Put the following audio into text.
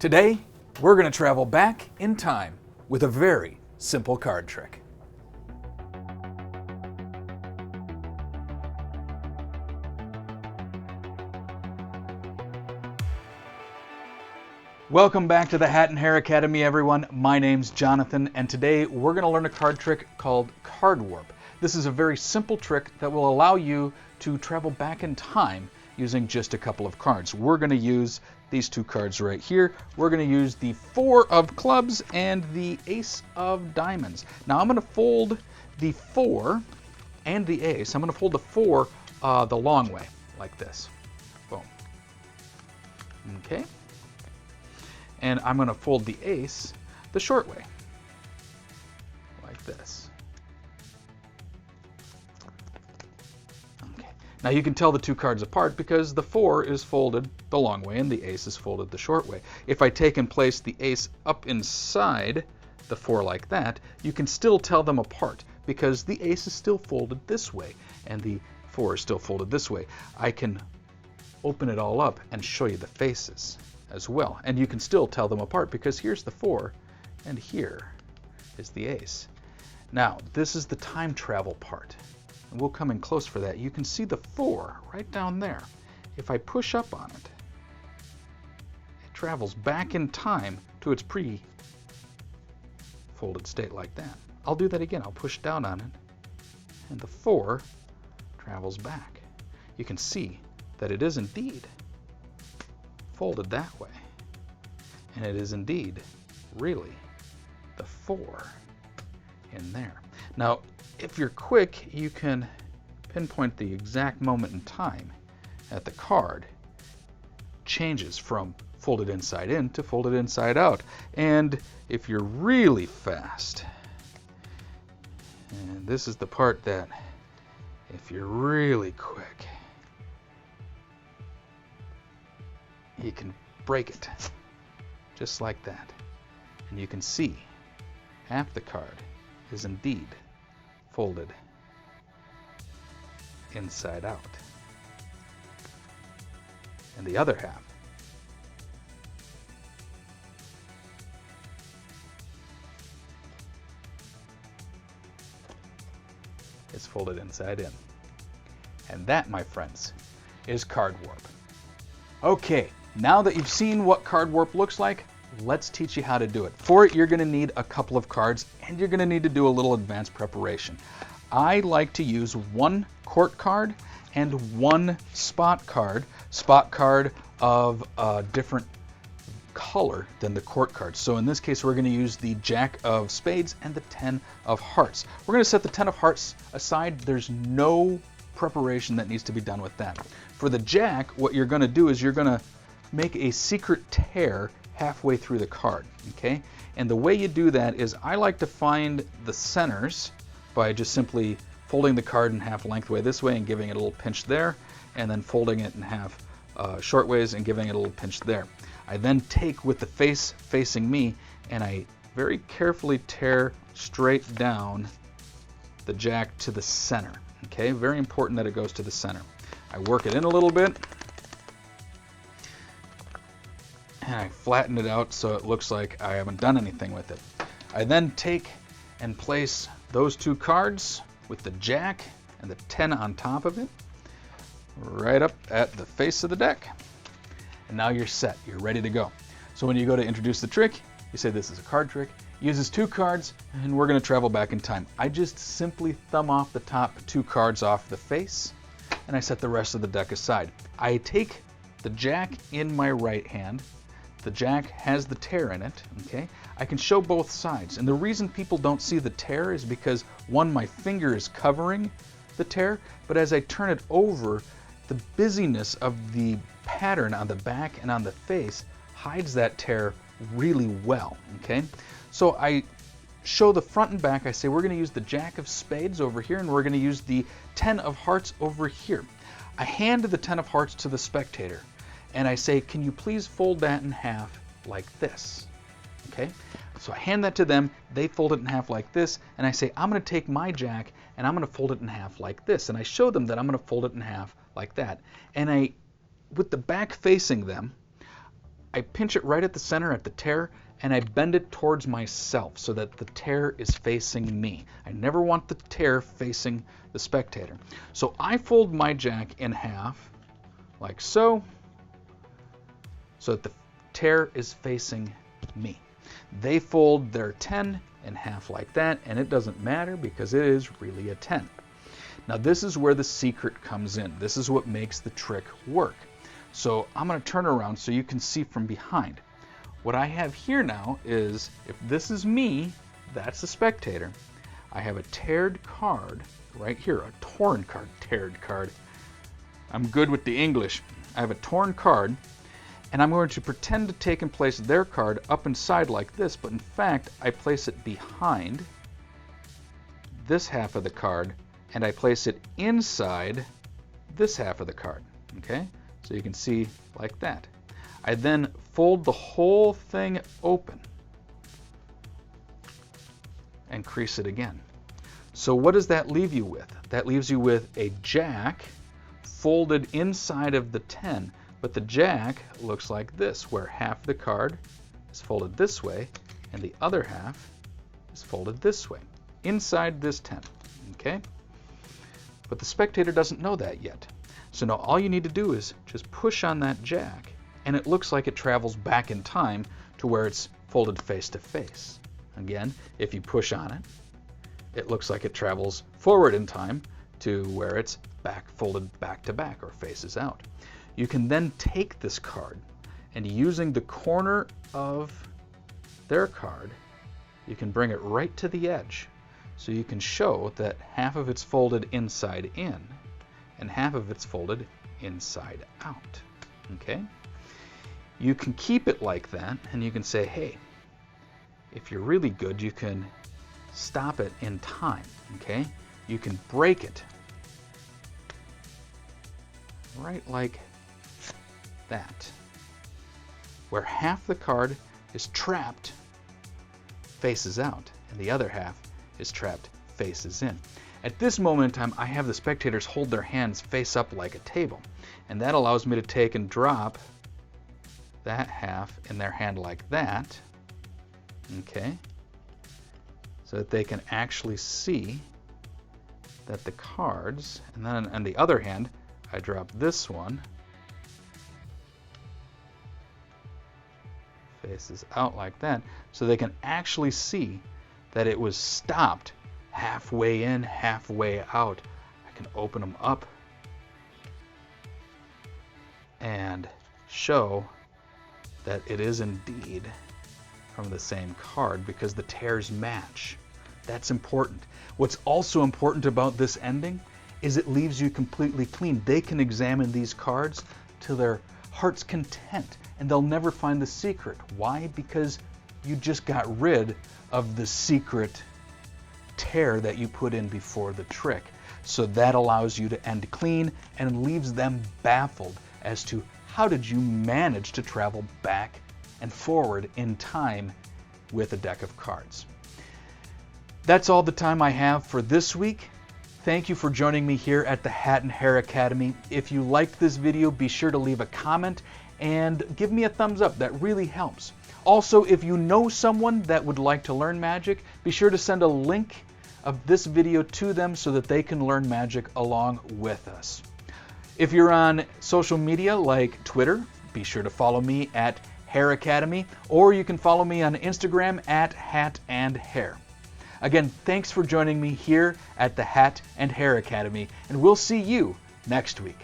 Today, we're going to travel back in time with a very simple card trick. Welcome back to the Hat and Hare Academy, everyone. My name's Jonathan, and today we're going to learn a card trick called Card Warp. This is a very simple trick that will allow you to travel back in time using just a couple of cards. We're going to use these two cards right here. We're going to use the 4 of clubs and the ace of diamonds. Now I'm going to fold the 4 and the ace. I'm going to fold the 4 the long way, like this. Boom. Okay. And I'm going to fold the ace the short way, like this. Okay. Now you can tell the two cards apart because the 4 is folded the long way and the ace is folded the short way. If I take and place the ace up inside the 4 like that, you can still tell them apart because the ace is still folded this way and the 4 is still folded this way. I can open it all up and show you the faces as well, and you can still tell them apart because here's the 4 and here is the ace. Now this is the time travel part, and we'll come in close for that. You can see the 4 right down there. If I push up on it, it travels back in time to its pre-folded state like that. I'll do that again. I'll push down on it and the 4 travels back. You can see that it is indeed folded that way, and it is indeed really the 4 in there. Now if you're quick, you can pinpoint the exact moment in time that the card changes from folded inside in to folded inside out. And if you're really fast, and this is the part that if you're really quick, you can break it just like that, and you can see half the card is indeed folded inside out, and the other half is folded inside in. And that, my friends, is Card Warp. Okay, now that you've seen what Card Warp looks like, let's teach you how to do it. For it, you're going to need a couple of cards, and you're going to need to do a little advanced preparation. I like to use 1 court card and 1 spot card of a different color than the court card. So in this case, we're going to use the Jack of Spades and the 10 of Hearts. We're going to set the 10 of Hearts aside. There's no preparation that needs to be done with that. For the Jack, what you're going to do is you're going to make a secret tear halfway through the card, okay? And the way you do that is I like to find the centers by just simply folding the card in half lengthway this way and giving it a little pinch there, and then folding it in half short ways and giving it a little pinch there. I then take with the face facing me and I very carefully tear straight down the Jack to the center, okay? Very important that it goes to the center. I work it in a little bit, and I flatten it out so it looks like I haven't done anything with it. I then take and place those 2 cards with the Jack and the 10 on top of it right up at the face of the deck. And now you're set. You're ready to go. So when you go to introduce the trick, you say this is a card trick. It uses 2 cards, and we're going to travel back in time. I just simply thumb off the top 2 cards off the face, and I set the rest of the deck aside. I take the Jack in my right hand. The Jack has the tear in it, okay? I can show both sides, and the reason people don't see the tear is because, 1, my finger is covering the tear, but as I turn it over, the busyness of the pattern on the back and on the face hides that tear really well, okay? So I show the front and back. I say we're going to use the Jack of Spades over here, and we're going to use the 10 of Hearts over here. I hand the 10 of Hearts to the spectator, and I say, can you please fold that in half like this? Okay, so I hand that to them, they fold it in half like this, and I say, I'm going to take my Jack and I'm going to fold it in half like this, and I show them that I'm going to fold it in half like that. And I, with the back facing them, I pinch it right at the center at the tear, and I bend it towards myself so that the tear is facing me. I never want the tear facing the spectator. So I fold my jack in half, like so that the tear is facing me. They fold their 10 in half like that, and it doesn't matter because it is really a 10. Now this is where the secret comes in. This is what makes the trick work. So I'm going to turn around so you can see from behind. What I have here now is, if this is me, that's the spectator. I have a teared card right here, a torn card, teared card. I'm good with the English. I have a torn card, and I'm going to pretend to take and place their card up inside like this, but in fact, I place it behind this half of the card, and I place it inside this half of the card, okay? So you can see like that. I then fold the whole thing open and crease it again. So what does that leave you with? That leaves you with a jack folded inside of the 10, but the jack looks like this, where half the card is folded this way and the other half is folded this way, inside this 10, okay? But the spectator doesn't know that yet. So now all you need to do is just push on that jack, and it looks like it travels back in time to where it's folded face to face. Again, if you push on it, it looks like it travels forward in time to where it's folded back to back or faces out. You can then take this card, and using the corner of their card, you can bring it right to the edge. So you can show that half of it's folded inside in and half of it's folded inside out, okay? You can keep it like that, and you can say, hey, if you're really good, you can stop it in time, okay? You can break it right like that, where half the card is trapped faces out and the other half is trapped faces in. At this moment in time, I have the spectators hold their hands face up like a table, and that allows me to take and drop that half in their hand like that, okay, so that they can actually see that the cards, and then on the other hand, I drop this one faces out like that, so they can actually see that it was stopped halfway in, halfway out. I can open them up and show that it is indeed from the same card because the tears match. That's important. What's also important about this ending is it leaves you completely clean. They can examine these cards to their heart's content, and they'll never find the secret. Why? Because you just got rid of the secret tear that you put in before the trick. So that allows you to end clean and leaves them baffled as to how did you manage to travel back and forward in time with a deck of cards. That's all the time I have for this week. Thank you for joining me here at the Hat and Hare Academy. If you liked this video, be sure to leave a comment and give me a thumbs up. That really helps. Also, if you know someone that would like to learn magic, be sure to send a link of this video to them so that they can learn magic along with us. If you're on social media like Twitter, be sure to follow me at Hare Academy, or you can follow me on Instagram at Hat and Hare. Again, thanks for joining me here at the Hat and Hare Academy, and we'll see you next week.